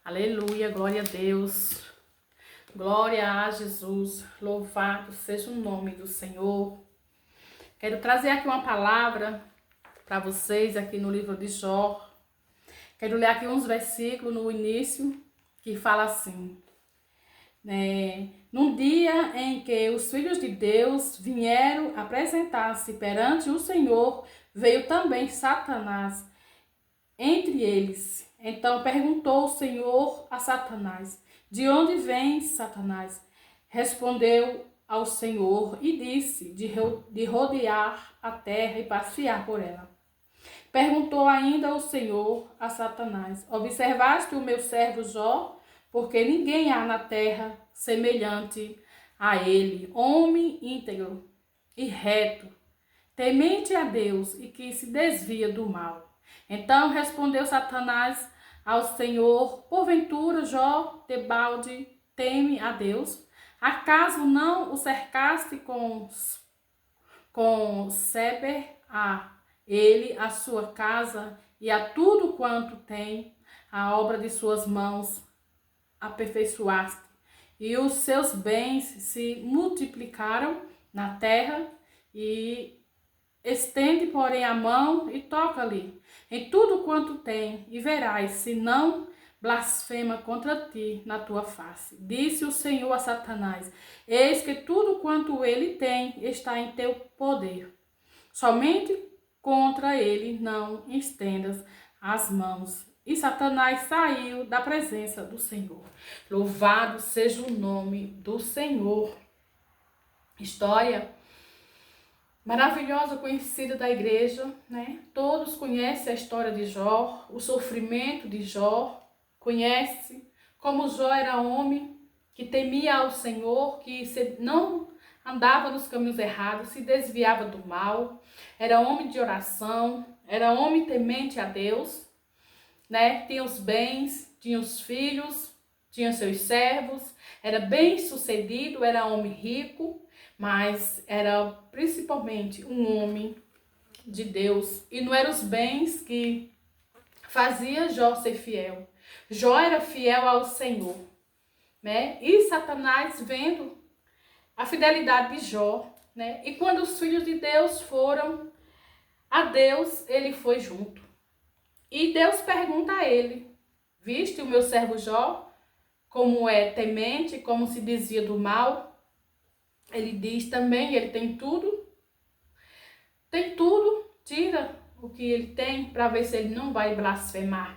Aleluia, glória a Deus. Glória a Jesus. Louvado seja o nome do Senhor. Quero trazer aqui uma palavra para vocês aqui no livro de Jó. Quero ler aqui uns versículos no início que fala assim: num dia em que os filhos de Deus vieram apresentar-se perante o Senhor, veio também Satanás entre eles. Então perguntou o Senhor a Satanás: de onde vens, Satanás? Respondeu ao Senhor e disse: de rodear a terra e passear por ela. Perguntou ainda o Senhor a Satanás: observaste o meu servo Jó? Porque ninguém há na terra semelhante a ele, homem íntegro e reto, temente a Deus e que se desvia do mal. Então respondeu Satanás ao Senhor: porventura Jó debalde teme a Deus? Acaso não o cercaste com Seber a ele, a sua casa e a tudo quanto tem, a obra de suas mãos aperfeiçoaste, e os seus bens se multiplicaram na terra, e estende, porém, a mão e toca-lhe em tudo quanto tem, e verás se não blasfema contra ti na tua face. Disse o Senhor a Satanás: eis que tudo quanto ele tem está em teu poder. Somente contra ele não estendas as mãos. E Satanás saiu da presença do Senhor. Louvado seja o nome do Senhor. História maravilhosa, conhecida da igreja, né? Todos conhecem a história de Jó, o sofrimento de Jó, conhece como Jó era homem que temia ao Senhor, que não andava nos caminhos errados, se desviava do mal, era homem de oração, era homem temente a Deus, né? Tinha os bens, tinha os filhos, tinha seus servos, era bem sucedido, era homem rico, mas era principalmente um homem de Deus. E não eram os bens que fazia Jó ser fiel. Jó era fiel ao Senhor, né? E Satanás vendo a fidelidade de Jó, né? E quando os filhos de Deus foram a Deus, ele foi junto. E Deus pergunta a ele: viste o meu servo Jó, como é temente, como se desvia do mal? Ele diz também: ele tem tudo, tira o que ele tem para ver se ele não vai blasfemar.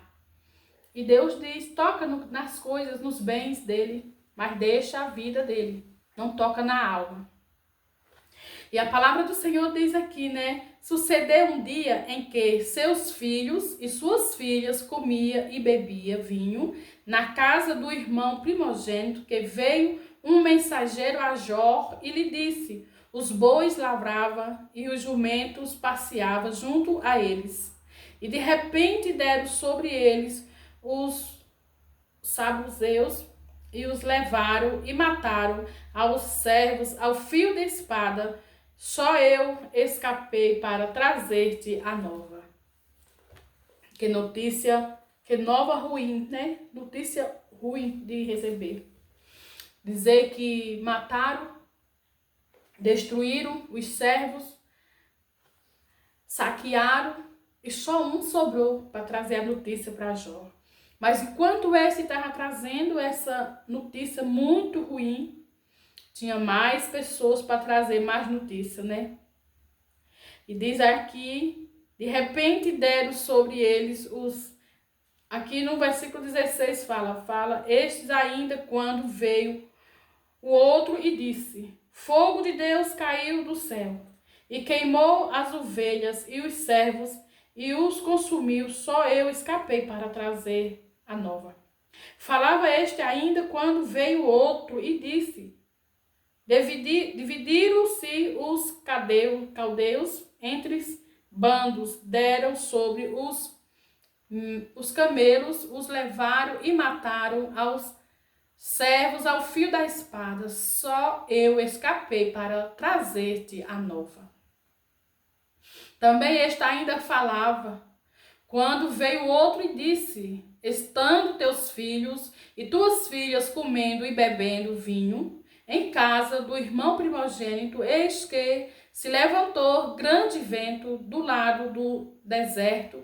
E Deus diz: toca nas coisas, nos bens dele, mas deixa a vida dele, não toca na alma. E a palavra do Senhor diz aqui, né? Sucedeu um dia em que seus filhos e suas filhas comia e bebia vinho na casa do irmão primogênito, que veio um mensageiro a Jó e lhe disse: os bois lavravam e os jumentos passeavam junto a eles. E de repente deram sobre eles os sabuzeus e os levaram e mataram aos servos ao fio de espada. Só eu escapei para trazer-te a nova. Que notícia, que nova ruim, né? Notícia ruim de receber. Dizer que mataram, destruíram os servos, saquearam e só um sobrou para trazer a notícia para Jó. Mas enquanto esse estava trazendo essa notícia muito ruim, tinha mais pessoas para trazer mais notícia, né? E diz aqui, de repente deram sobre eles os... Aqui no versículo 16 fala, estes ainda quando veio o outro e disse: fogo de Deus caiu do céu e queimou as ovelhas e os servos e os consumiu, só eu escapei para trazer a nova. Falava este ainda quando veio o outro e disse: dividiram-se os caldeus entre bandos, deram sobre os camelos, os levaram e mataram aos servos ao fio da espada. Só eu escapei para trazer-te a nova. Também este ainda falava, quando veio outro e disse: estando teus filhos e tuas filhas comendo e bebendo vinho em casa do irmão primogênito, eis que se levantou grande vento do lado do deserto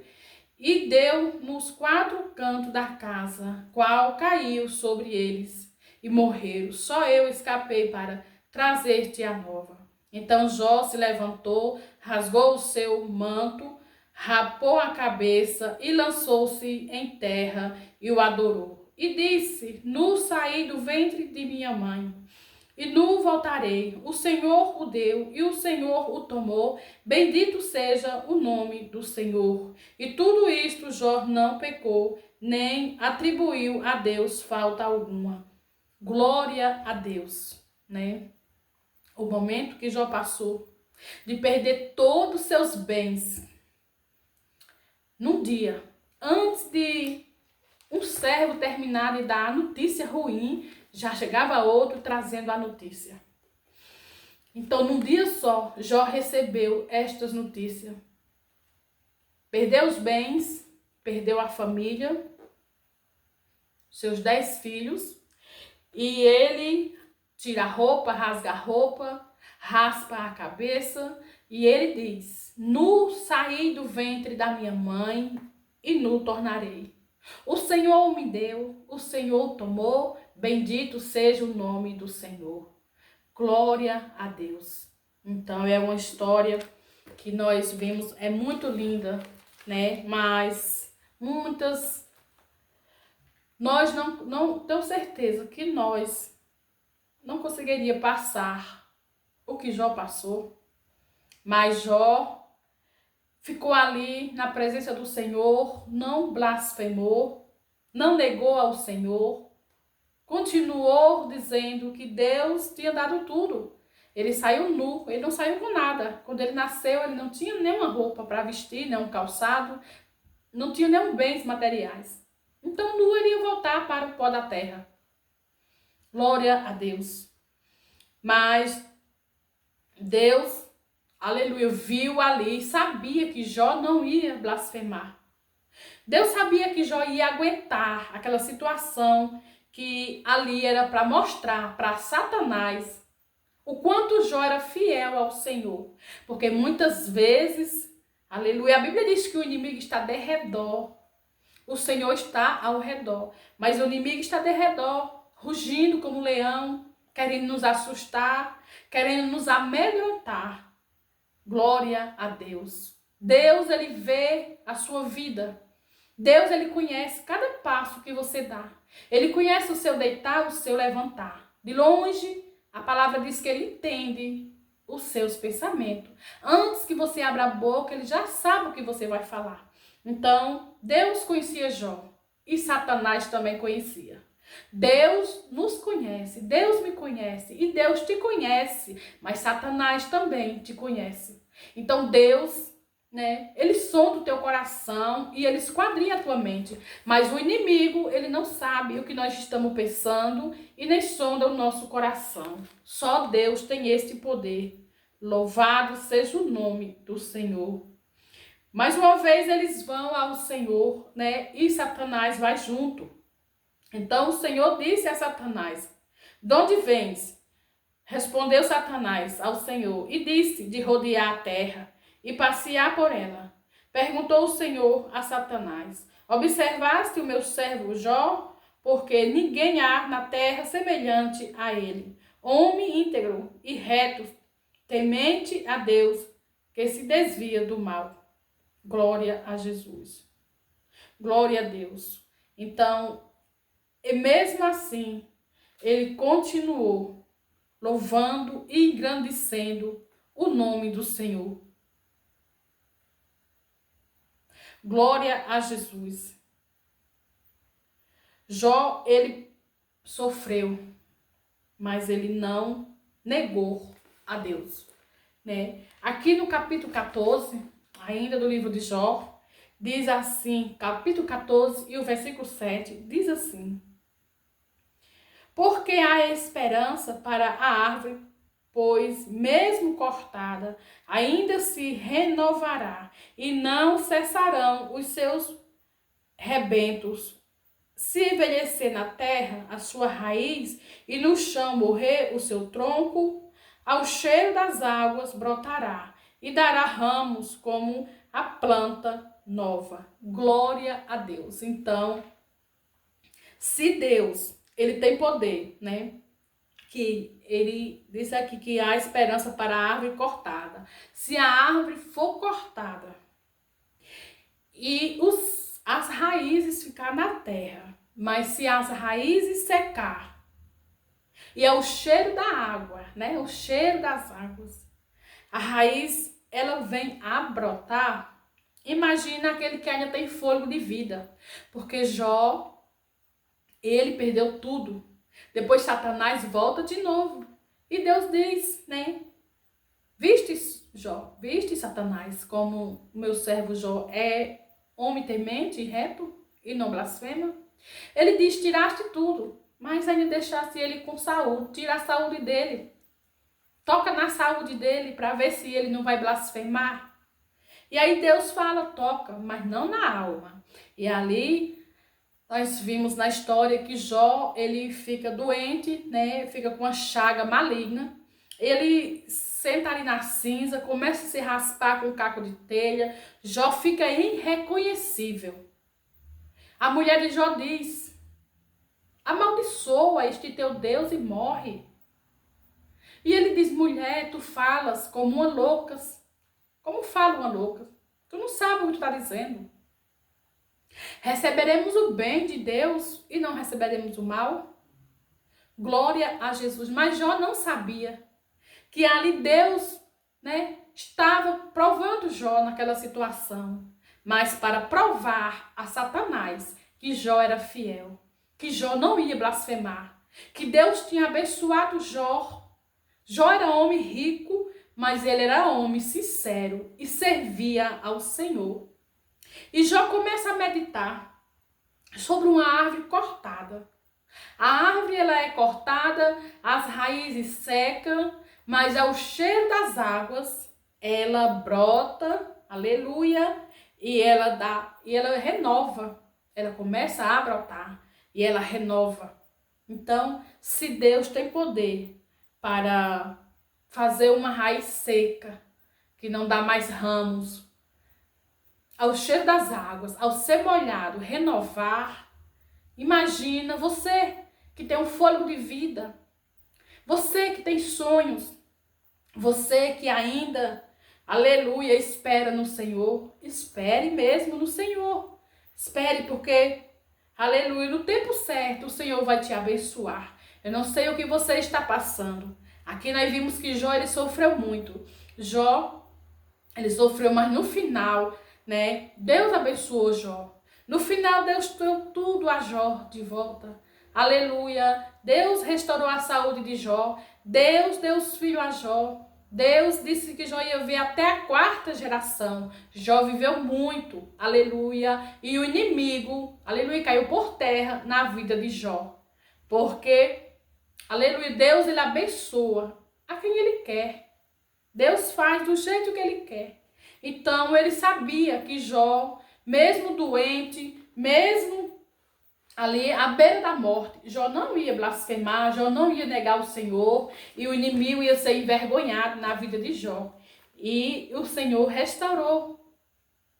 e deu nos 4 cantos da casa, qual caiu sobre eles e morreram. Só eu escapei para trazer-te a nova. Então Jó se levantou, rasgou o seu manto, rapou a cabeça e lançou-se em terra e o adorou. E disse: Nu saí do ventre de minha mãe, e nu voltarei. O Senhor o deu e o Senhor o tomou. Bendito seja o nome do Senhor. E tudo isto Jó não pecou, nem atribuiu a Deus falta alguma. Glória a Deus, né? O momento que Jó passou de perder todos os seus bens. Num dia, antes de um servo terminar de dar a notícia ruim, já chegava outro trazendo a notícia. Então, num dia só, Jó recebeu estas notícias. Perdeu os bens, perdeu a família, seus 10 filhos, e ele tira a roupa, rasga a roupa, raspa a cabeça, e ele diz: Nu saí do ventre da minha mãe e nu tornarei. O Senhor me deu, o Senhor tomou, bendito seja o nome do Senhor. Glória a Deus. Então é uma história que nós vimos, é muito linda, né? Mas nós não tenho certeza que nós não conseguiria passar o que Jó passou. Mas Jó ficou ali na presença do Senhor, não blasfemou, não negou ao Senhor, continuou dizendo que Deus tinha dado tudo. Ele saiu nu, ele não saiu com nada. Quando ele nasceu, ele não tinha nenhuma roupa para vestir, nem um calçado, não tinha nenhum bens materiais. Então, nu ele ia voltar para o pó da terra. Glória a Deus. Mas Deus, aleluia, viu ali, sabia que Jó não ia blasfemar. Deus sabia que Jó ia aguentar aquela situação que ali era para mostrar para Satanás o quanto Jó era fiel ao Senhor. Porque muitas vezes, aleluia, a Bíblia diz que o inimigo está de redor. O Senhor está ao redor. Mas o inimigo está de redor, rugindo como um leão, querendo nos assustar, querendo nos amedrontar. Glória a Deus. Deus, ele vê a sua vida. Deus, ele conhece cada passo que você dá. Ele conhece o seu deitar, o seu levantar. De longe, a palavra diz que ele entende os seus pensamentos. Antes que você abra a boca, ele já sabe o que você vai falar. Então, Deus conhecia Jó e Satanás também conhecia. Deus nos conhece, Deus me conhece e Deus te conhece, mas Satanás também te conhece. Então Deus, né, ele sonda o teu coração e ele esquadrinha a tua mente, mas o inimigo, ele não sabe o que nós estamos pensando e nem sonda o nosso coração. Só Deus tem este poder. Louvado seja o nome do Senhor. Mais uma vez eles vão ao Senhor, né, e Satanás vai junto. Então o Senhor disse a Satanás: De onde vens? Respondeu Satanás ao Senhor e disse: De rodear a terra e passear por ela. Perguntou o Senhor a Satanás: Observaste o meu servo Jó? Porque ninguém há na terra semelhante a ele, homem íntegro e reto, temente a Deus, que se desvia do mal. Glória a Jesus. Glória a Deus. Então, e mesmo assim, ele continuou louvando e engrandecendo o nome do Senhor. Glória a Jesus. Jó, ele sofreu, mas ele não negou a Deus, né? Aqui no capítulo 14, ainda do livro de Jó, diz assim, capítulo 14 e o versículo 7, diz assim: Porque há esperança para a árvore, pois mesmo cortada, ainda se renovará, e não cessarão os seus rebentos. se envelhecer na terra a sua raiz, e no chão morrer o seu tronco, ao cheiro das águas brotará, e dará ramos como a planta nova. Glória a Deus. Então, se Deus, ele tem poder, né? Que ele disse aqui que há esperança para a árvore cortada. Se a árvore for cortada e as raízes ficar na terra, mas se as raízes secar, e é o cheiro da água, né? O cheiro das águas, a raiz, ela vem a brotar. Imagina aquele que ainda tem fôlego de vida, porque Jó, ele perdeu tudo. Depois Satanás volta de novo. E Deus diz, né? Viste, Jó, viste, Satanás, como o meu servo Jó é homem temente e reto e não blasfema? Ele diz, tiraste tudo, mas ainda deixaste ele com saúde. Tira a saúde dele. Toca na saúde dele para ver se ele não vai blasfemar. E aí Deus fala, toca, mas não na alma. E ali nós vimos na história que Jó, ele fica doente, né? Fica com uma chaga maligna. Ele senta ali na cinza, começa a se raspar com um caco de telha. Jó fica irreconhecível. A mulher de Jó diz, amaldiçoa este teu Deus e morre. E ele diz, mulher, tu falas como uma louca. Como fala uma louca? Tu não sabe o que tu está dizendo. Receberemos o bem de Deus e não receberemos o mal? Glória a Jesus. Mas Jó não sabia que ali Deus, né, estava provando Jó naquela situação. Mas para provar a Satanás que Jó era fiel, que Jó não ia blasfemar, que Deus tinha abençoado Jó. Jó era homem rico, mas ele era homem sincero e servia ao Senhor. E Jó começa a meditar sobre uma árvore cortada. A árvore, ela é cortada, as raízes secam, mas ao cheiro das águas, ela brota, aleluia, e ela renova. Ela começa a brotar e ela renova. Então, se Deus tem poder para fazer uma raiz seca, que não dá mais ramos, ao cheiro das águas, ao ser molhado, renovar. Imagina você que tem um fôlego de vida, você que tem sonhos, você que ainda, aleluia, espera no Senhor. Espere mesmo no Senhor. Espere porque, aleluia, no tempo certo o Senhor vai te abençoar. Eu não sei o que você está passando. Aqui nós vimos que Jó, ele sofreu muito. Jó, ele sofreu, mas no final, né, Deus abençoou Jó. No final, Deus deu tudo a Jó de volta. Aleluia. Deus restaurou a saúde de Jó. Deus deu os filhos a Jó. Deus disse que Jó ia ver até a 4ª geração. Jó viveu muito. Aleluia. E o inimigo, aleluia, caiu por terra na vida de Jó. Porque, aleluia, Deus, ele abençoa a quem ele quer. Deus faz do jeito que ele quer. Então, ele sabia que Jó, mesmo doente, mesmo ali à beira da morte, Jó não ia blasfemar, Jó não ia negar o Senhor, e o inimigo ia ser envergonhado na vida de Jó. E o Senhor restaurou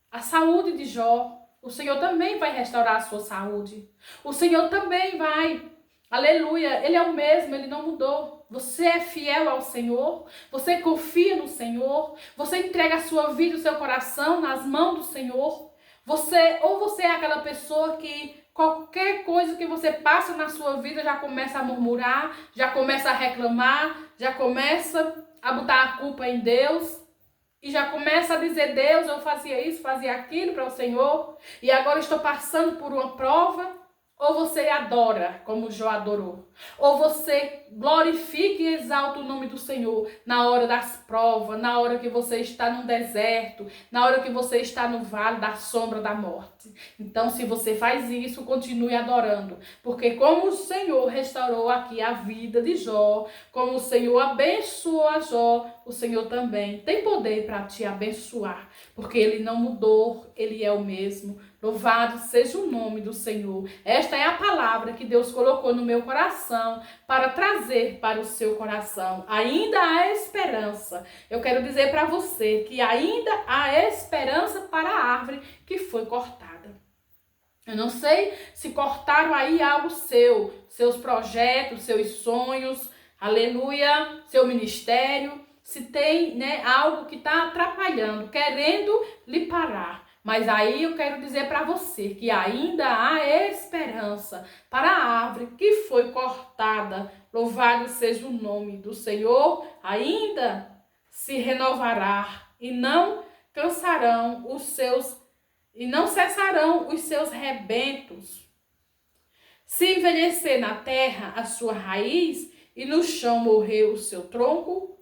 a saúde de Jó. O Senhor também vai restaurar a sua saúde. O Senhor também vai, aleluia, ele é o mesmo, ele não mudou. Você é fiel ao Senhor, você confia no Senhor, você entrega a sua vida, o seu coração nas mãos do Senhor. Você é aquela pessoa que qualquer coisa que você passa na sua vida já começa a murmurar, já começa a reclamar, já começa a botar a culpa em Deus e já começa a dizer, Deus, eu fazia isso, fazia aquilo para o Senhor e agora estou passando por uma prova. Ou você adora, como Jó adorou. Ou você glorifica e exalta o nome do Senhor na hora das provas, na hora que você está no deserto, na hora que você está no vale da sombra da morte. Então, se você faz isso, continue adorando. Porque como o Senhor restaurou aqui a vida de Jó, como o Senhor abençoou a Jó, o Senhor também tem poder para te abençoar. Porque Ele não mudou, Ele é o mesmo. Louvado seja o nome do Senhor. Esta é a palavra que Deus colocou no meu coração para trazer para o seu coração. Ainda há esperança. Eu quero dizer para você que ainda há esperança para a árvore que foi cortada. Eu não sei se cortaram aí algo seu, seus projetos, seus sonhos, aleluia, seu ministério, se tem, né, algo que está atrapalhando, querendo lhe parar. Mas aí eu quero dizer para você que ainda há esperança para a árvore que foi cortada. Louvado seja o nome do Senhor, ainda se renovará e não cansarão os seus e não cessarão os seus rebentos. Se envelhecer na terra a sua raiz e no chão morrer o seu tronco,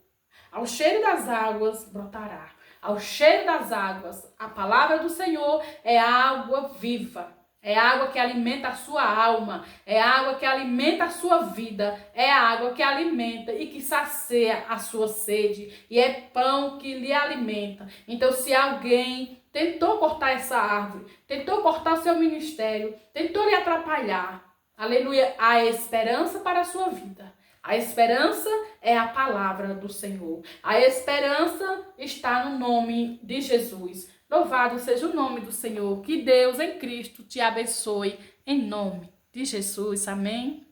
ao cheiro das águas brotará. Ao cheiro das águas, a palavra do Senhor é água viva. É água que alimenta a sua alma, é água que alimenta a sua vida, é água que alimenta e que sacia a sua sede, e é pão que lhe alimenta. Então, se alguém tentou cortar essa árvore, tentou cortar o seu ministério, tentou lhe atrapalhar, aleluia, há esperança para a sua vida. A esperança é a palavra do Senhor. A esperança está no nome de Jesus. Louvado seja o nome do Senhor. Que Deus em Cristo te abençoe em nome de Jesus. Amém.